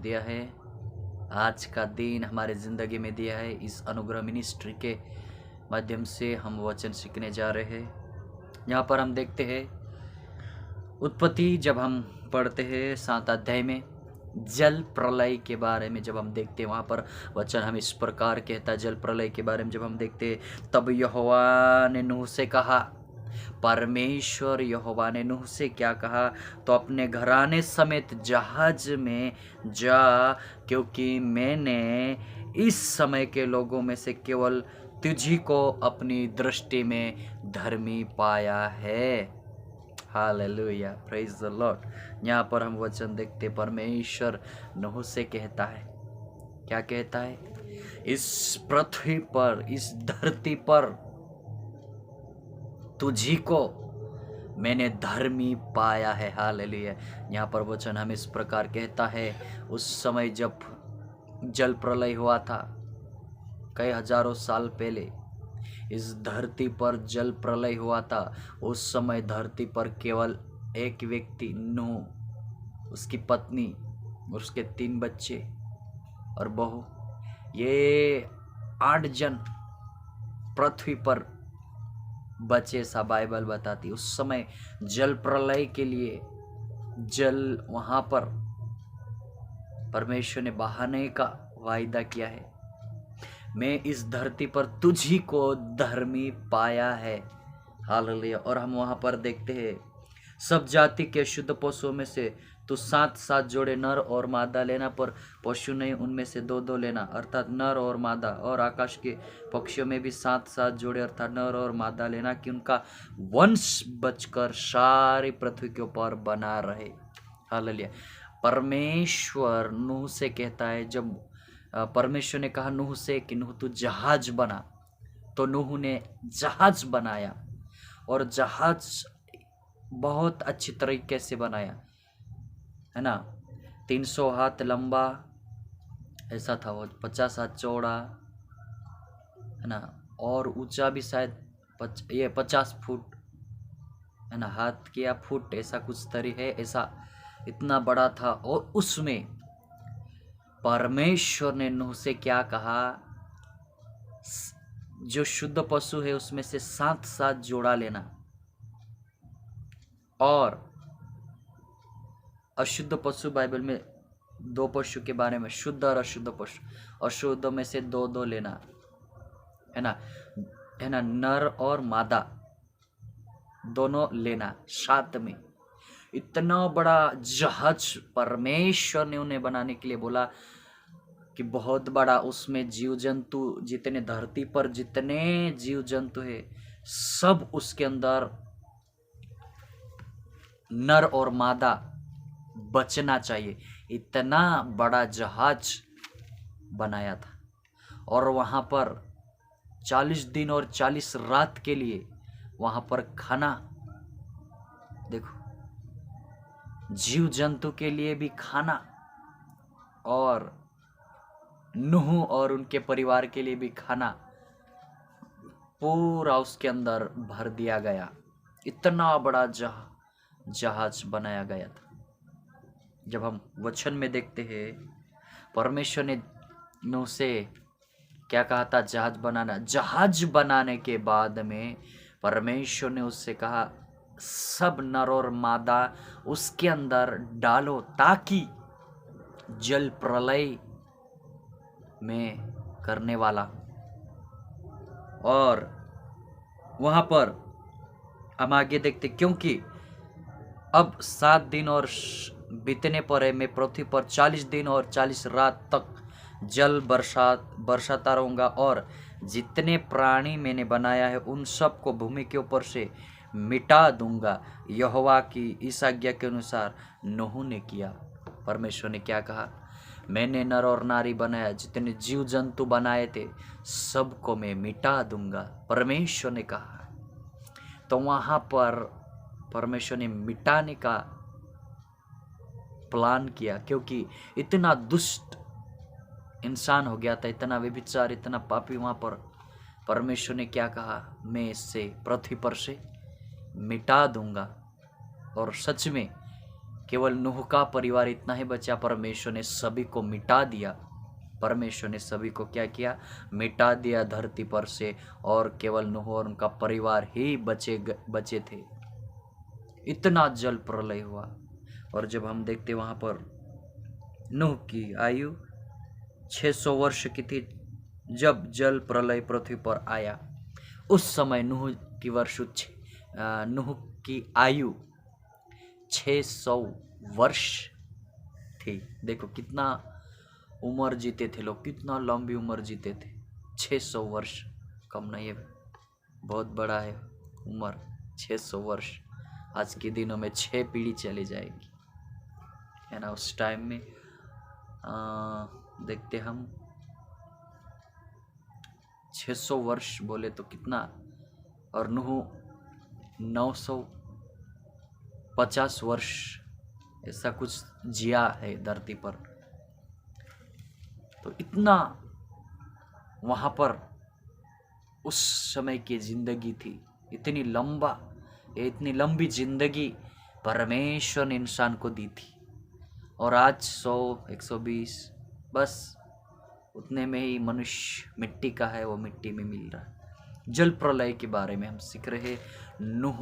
दिया है, आज का दिन हमारे ज़िंदगी में दिया है। इस अनुग्रह मिनिस्ट्री के माध्यम से हम वचन सीखने जा रहे हैं। यहाँ पर हम देखते हैं उत्पत्ति, जब हम पढ़ते हैं 7 अध्याय में जल प्रलय के बारे में जब हम देखते हैं, वहाँ पर वचन हम इस प्रकार कहता है। जल प्रलय के बारे में जब हम देखते हैं, तब यहोवा ने नूह से कहा, परमेश्वर यहोवा ने नूह से क्या कहा, तो अपने घराने समेत जहाज में जा, क्योंकि मैंने इस समय के लोगों में से केवल तुझी को अपनी दृष्टि में धर्मी पाया है। Hallelujah, praise the Lord. यहाँ पर हम वचन देखते, परमेश्वर नूह से कहता है, क्या कहता है, इस पृथ्वी पर, इस धरती पर तुझी को मैंने धर्मी पाया है। हालेलुया। यहाँ पर वचन हम इस प्रकार कहता है, उस समय जब जल प्रलय हुआ था, कई हजारों साल पहले इस धरती पर जल प्रलय हुआ था। उस समय धरती पर केवल एक व्यक्ति नूह, उसकी पत्नी और उसके 3 बच्चे और बहू, ये 8 जन पृथ्वी पर बचे, ऐसा बाइबल बताती। उस समय जल प्रलय के लिए जल वहां पर परमेश्वर ने बहाने का वायदा किया है। मैं इस धरती पर तुझी को धर्मी पाया है। हालेलुया। और हम वहां पर देखते हैं, सब जाति के शुद्ध पशुओं में से तो 7 जोड़े नर और मादा लेना, पर पशु नहीं, उनमें से 2 लेना, अर्थात नर और मादा। और आकाश के पक्षियों में भी 7 जोड़े अर्थात नर और मादा लेना, कि उनका वंश बचकर सारी पृथ्वी के ऊपर बना रहे। हालेलुया। परमेश्वर नूह से कहता है, जब परमेश्वर ने कहा नूह से कि नूह तू जहाज बना, तो नूह ने जहाज बनाया, और जहाज बहुत अच्छी तरीके से बनाया, है ना। 300 हाथ लंबा ऐसा था वो, 50 हाथ चौड़ा, है ना, और ऊंचा भी शायद 50 फुट, है ना, हाथ के या फुट ऐसा कुछ तरी है, ऐसा इतना बड़ा था। और उसमें परमेश्वर ने नूह से क्या कहा, जो शुद्ध पशु है उसमें से 7 जोड़ा लेना, और अशुद्ध पशु, बाइबल में 2 पशु के बारे में, शुद्ध और अशुद्ध पशु, अशुद्ध में से 2 लेना, है ना, नर और मादा दोनों लेना साथ में। इतना बड़ा जहाज परमेश्वर ने उन्हें बनाने के लिए बोला कि बहुत बड़ा, उसमें जीव जंतु जितने, धरती पर जितने जीव जंतु है सब उसके अंदर नर और मादा बचना चाहिए। इतना बड़ा जहाज बनाया था। और वहां पर 40 दिन और 40 रात के लिए वहां पर खाना, देखो, जीव जंतु के लिए भी खाना, और नूह और उनके परिवार के लिए भी खाना पूरा उसके अंदर भर दिया गया। इतना बड़ा जहाज बनाया गया था। जब हम वचन में देखते हैं, परमेश्वर ने नूह से क्या कहा था, जहाज बनाना। जहाज बनाने के बाद में परमेश्वर ने उससे कहा, सब नर और मादा उसके अंदर डालो, ताकि जल प्रलय में करने वाला। और वहां पर हम आगे देखते, क्योंकि अब 7 दिन और बीतने पर है, मैं पृथ्वी पर 40 दिन और 40 रात तक जल बरसाता रहूंगा, और जितने प्राणी मैंने बनाया है उन सब को भूमि के ऊपर से मिटा दूंगा। यहोवा की इस आज्ञा के अनुसार नूह ने किया। परमेश्वर ने क्या कहा, मैंने नर और नारी बनाया, जितने जीव जंतु बनाए थे सबको मैं मिटा दूंगा, परमेश्वर ने कहा। तो वहां पर परमेश्वर ने मिटाने का प्लान किया, क्योंकि इतना दुष्ट इंसान हो गया था, इतना व्यभिचार, इतना पापी। वहां पर परमेश्वर ने क्या कहा, मैं इससे पृथ्वी पर से मिटा दूंगा। और सच में केवल नूह का परिवार इतना ही बचा, परमेश्वर ने सभी को मिटा दिया। परमेश्वर ने सभी को क्या किया? मिटा दिया धरती पर से, और केवल नूह और उनका परिवार ही बचे थे। इतना जल प्रलय हुआ। और जब हम देखते वहां पर नूह की आयु 600 वर्ष की थी जब जल प्रलय पृथ्वी पर आया। उस समय नूह की आयु 600 वर्ष थी। देखो कितना उम्र जीते थे लोग, कितना लंबी उम्र जीते थे। 600 वर्ष कम नहीं है, बहुत बड़ा है उम्र। 600 वर्ष आज के दिनों में 6 पीढ़ी चली जाएगी, है ना। उस टाइम में देखते हम 600 वर्ष बोले तो कितना, और नूह 950 वर्ष ऐसा कुछ जिया है धरती पर। तो इतना वहां पर उस समय की जिंदगी थी, इतनी लंबी जिंदगी परमेश्वर ने इंसान को दी थी। और आज 100-120 बस उतने में ही मनुष्य मिट्टी का है, वो मिट्टी में मिल रहा है। जल प्रलय के बारे में हम सीख रहे। नूह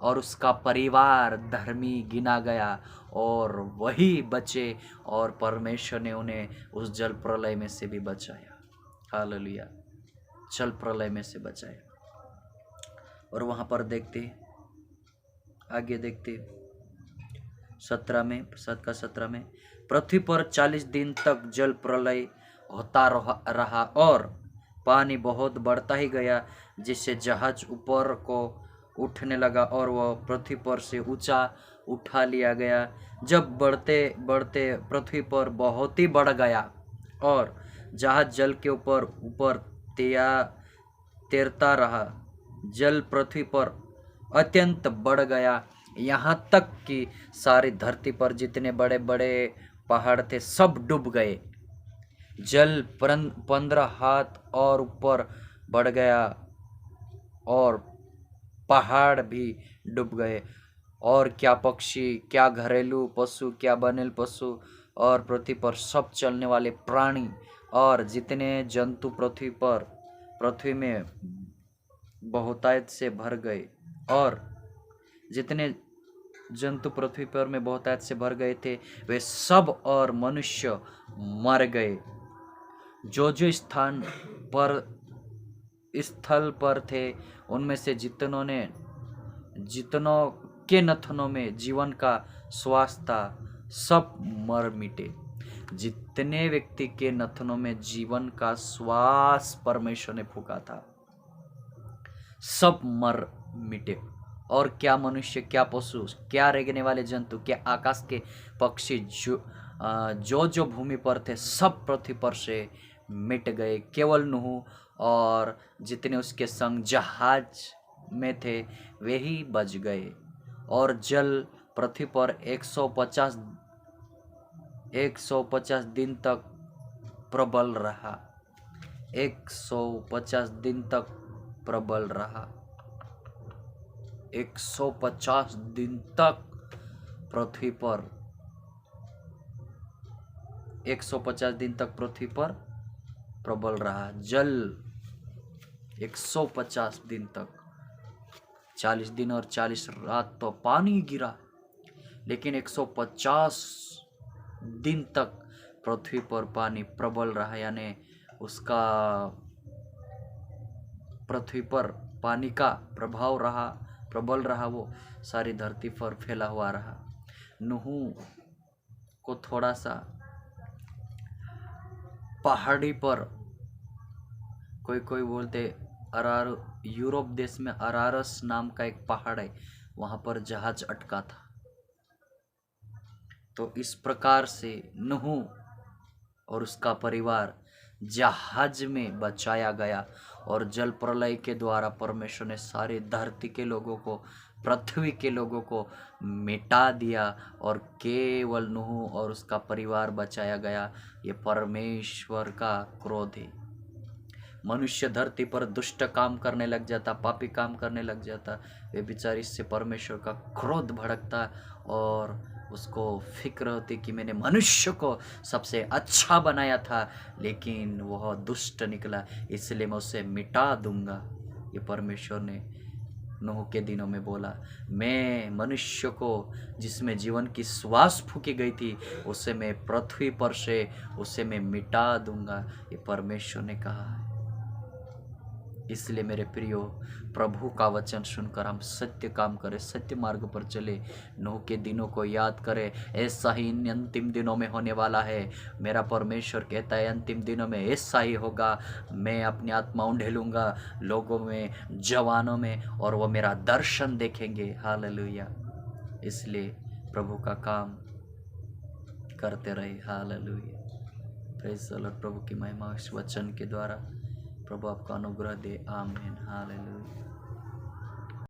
और उसका परिवार धर्मी गिना गया और वही बचे, और परमेश्वर ने उन्हें उस जल प्रलय में से भी बचाया। हालेलुया, जल प्रलय में से बचाया। और वहां पर आगे देखते 17 में पृथ्वी पर 40 दिन तक जल प्रलय होता रहा और पानी बहुत बढ़ता ही गया, जिससे जहाज ऊपर को उठने लगा और वह पृथ्वी पर से ऊंचा उठा लिया गया। जब बढ़ते बढ़ते पृथ्वी पर बहुत ही बढ़ गया और जहाज जल के ऊपर तैरता रहा। जल पृथ्वी पर अत्यंत बढ़ गया, यहाँ तक कि सारी धरती पर जितने बड़े बड़े पहाड़ थे सब डूब गए। जल 15 हाथ और ऊपर बढ़ गया और पहाड़ भी डूब गए। और क्या पक्षी, क्या घरेलू पशु, क्या बनेल पशु और पृथ्वी पर सब चलने वाले प्राणी और जितने जंतु पृथ्वी में बहुतायत से भर गए। और जितने जंतु पृथ्वी पर में बहुतायत से भर गए थे वे सब और मनुष्य मर गए। जो स्थल पर थे उनमें से जितनों के नथनों में जीवन का श्वास था सब मर मिटे। जितने व्यक्ति के नथनों में जीवन का श्वास परमेश्वर ने फूंका था सब मर मिटे। और क्या मनुष्य, क्या पशु, क्या रेंगने वाले जंतु, क्या आकाश के पक्षी जो भूमि पर थे सब पृथ्वी पर से मिट गए। केवल नूह और जितने उसके संग जहाज में थे वे ही बच गए। और जल पृथ्वी पर 150 दिन तक प्रबल रहा। 150 दिन तक प्रबल रहा। 150 दिन तक पृथ्वी पर 150 दिन तक पृथ्वी पर प्रबल रहा जल। 150 दिन तक, 40 दिन और 40 रात तो पानी गिरा, लेकिन 150 दिन तक पृथ्वी पर पानी प्रबल रहा। यानी उसका पृथ्वी पर पानी का प्रभाव रहा, प्रबल रहा, वो सारी धरती पर फैला हुआ रहा। नूह को थोड़ा सा पहाड़ी पर, कोई बोलते यूरोप देश में अरारस नाम का एक पहाड़ है, वहां पर जहाज अटका था। तो इस प्रकार से नूह और उसका परिवार जहाज में बचाया गया और जल प्रलय के द्वारा परमेश्वर ने सारी धरती के लोगों को, पृथ्वी के लोगों को मिटा दिया और केवल नूह और उसका परिवार बचाया गया। ये परमेश्वर का क्रोध है। मनुष्य धरती पर दुष्ट काम करने लग जाता, पापी काम करने लग जाता, वे बेचारे इससे परमेश्वर का क्रोध भड़कता और उसको फिक्र होती कि मैंने मनुष्य को सबसे अच्छा बनाया था लेकिन वह दुष्ट निकला, इसलिए मैं उसे मिटा दूंगा। ये परमेश्वर ने नूह के दिनों में बोला, मैं मनुष्य को जिसमें जीवन की श्वास फूकी गई थी उसे मैं पृथ्वी पर से उसे मैं मिटा दूंगा, ये परमेश्वर ने कहा है। इसलिए मेरे प्रियो, प्रभु का वचन सुनकर हम सत्य काम करें, सत्य मार्ग पर चले, नूह के दिनों को याद करें। ऐसा ही इन अंतिम दिनों में होने वाला है। मेरा परमेश्वर कहता है अंतिम दिनों में ऐसा ही होगा। मैं अपनी आत्मा उंडेलूंगा लोगों में, जवानों में, और वो मेरा दर्शन देखेंगे। हालेलुया। इसलिए प्रभु का काम करते रहे। हालेलुया। Praise the lord. प्रभु की महिमा इस वचन के द्वारा प्रभु आपका अनुग्रह दे। आमीन। हालेलुया।